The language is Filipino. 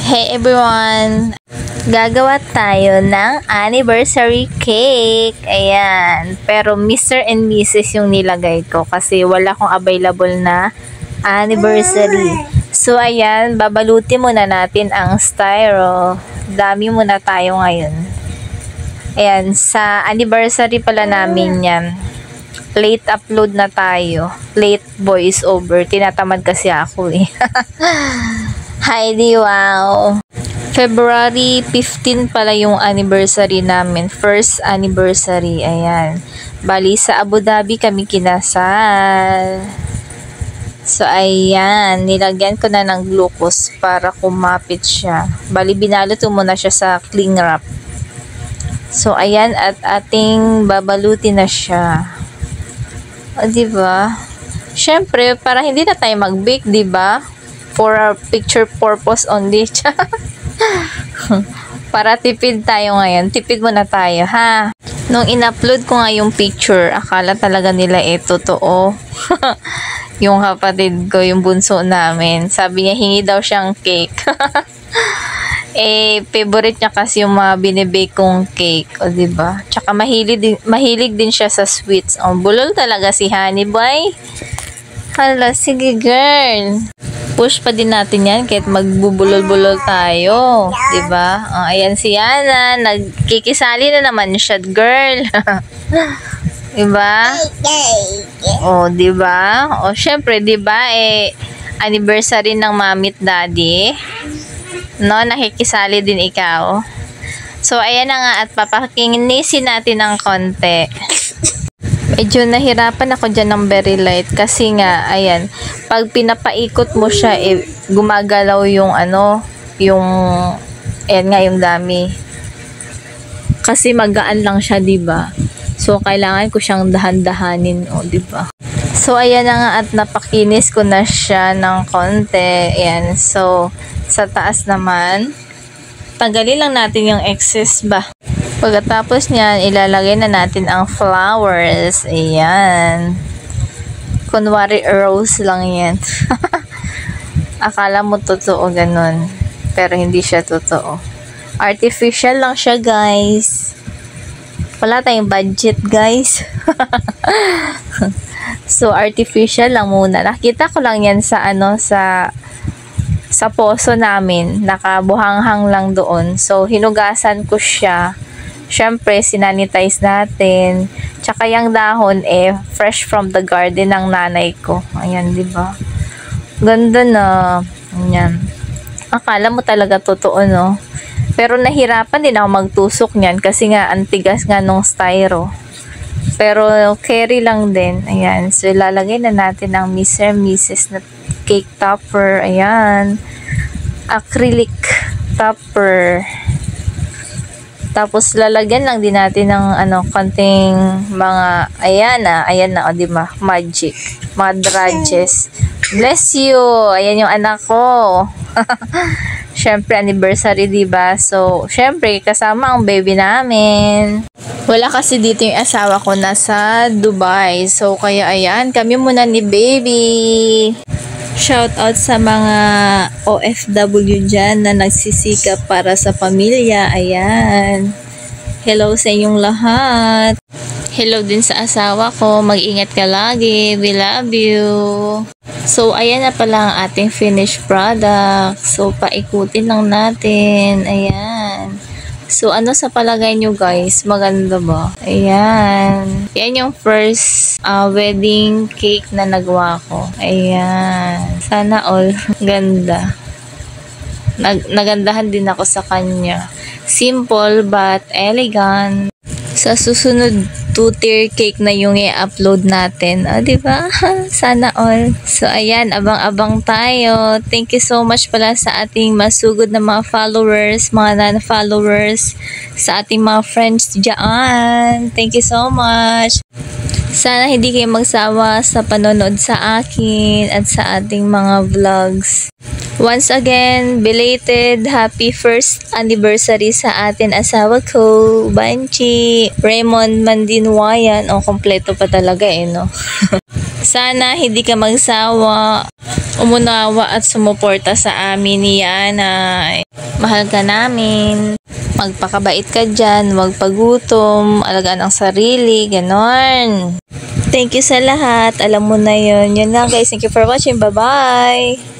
Hey everyone! Gagawa tayo ng anniversary cake. Ayan. Pero Mr. and Mrs. yung nilagay ko kasi wala akong available na anniversary. So ayan, babalutin muna natin ang styro. Dami muna tayo ngayon. Ayan, sa anniversary pala namin yan. Late upload na tayo. Late voice over. Tinatamad kasi ako eh. Heidi, wow! February 15 pala yung anniversary namin. First anniversary. Ayan. Bali, sa Abu Dhabi kami kinasal. So, ayan. Nilagyan ko na ng glucose para kumapit siya. Bali, binalot ko muna siya sa cling wrap. So, ayan. At ating babalutin na siya. O, diba? Siyempre, para hindi na tayo mag-bake, diba? For our picture purpose only. Para tipid tayo ngayon. Tipid muna tayo, ha? Nung in-upload ko nga yung picture, akala talaga nila totoo. Yung kapatid ko, yung bunso namin. Sabi niya, hingi daw siyang cake. Favorite niya kasi yung mga binibake kong cake. O, diba? Tsaka mahilig din siya sa sweets. O, bulol talaga si Honey Boy. Hala, sige girl. Push pa din natin yan kahit magbubulol-bulol tayo. Diba? Ayan si Yana. Nagkikisali na naman siya, girl. Diba? Diba? Syempre, diba, anniversary ng mommy at daddy. No, nakikisali din ikaw. So, ayan na nga at papakinisin natin ng konti. Medyo nahirapan ako dyan ng very light kasi nga, ayan, pag pinapaikot mo siya, gumagalaw yung ayan nga yung dami. Kasi magaan lang siya, diba? So, kailangan ko siyang dahan-dahanin, diba? So, ayan na nga at napakinis ko na siya ng konti. Ayan, so, sa taas naman, tanggalin lang natin yung excess ba. Pagkatapos niyan, ilalagay na natin ang flowers. Ayan. Kunwari rose lang yan. Akala mo totoo ganun. Pero hindi siya totoo. Artificial lang siya, guys. Wala tayong budget, guys. So, artificial lang muna. Nakita ko lang yan sa sa poso namin. Nakabuhanghang lang doon. So, hinugasan ko siya. Syempre, sinanitize natin. Tsaka yung dahon, fresh from the garden ng nanay ko. Ayan, diba? Ganda na. Ayan. Akala mo talaga totoo, no? Pero nahirapan din ako magtusok niyan kasi nga, antigas nga nung styro. Pero, carry lang din. Ayan. So, ilalagay na natin ang Mr. Mrs. na cake topper. Ayan. Acrylic topper. Tapos, lalagyan lang din natin ng konting mga, ayan na, diba? Magic. Mga drudges. Bless you! Ayan yung anak ko. Syempre, anniversary, diba? So, syempre, kasama ang baby namin. Wala kasi dito yung asawa ko, nasa Dubai. So, kaya ayan, kami muna ni baby. Shout out sa mga OFW dyan na nagsisikap para sa pamilya. Ayan. Hello sa inyong lahat. Hello din sa asawa ko. Mag-ingat ka lagi. We love you. So, ayan na pala ang ating finished product. So, paikutin lang natin. Ayan. So, sa palagay nyo guys? Maganda ba? Ayan. Yan yung first wedding cake na nagawa ko. Ayan. Sana all ganda. Nagandahan din ako sa kanya. Simple but elegant. Sa susunod, 2-tier cake na yung i-upload natin. Diba? Sana all. So, ayan. Abang-abang tayo. Thank you so much pala sa ating masugod na mga followers, mga non-followers, sa ating mga friends dyan. Thank you so much. Sana hindi kayo magsawa sa panonood sa akin at sa ating mga vlogs. Once again, belated happy first anniversary sa atin asawa ko, Banchi, Raymond Mandinwayan. Kompleto pa talaga no? Sana hindi ka magsawa, umunawa at sumuporta sa amin ni Yana. Mahal ka namin. Magpakabait ka dyan. Huwag pagutom. Alagaan ang sarili. Ganon. Thank you sa lahat. Alam mo na yun. Yun lang guys. Thank you for watching. Bye-bye.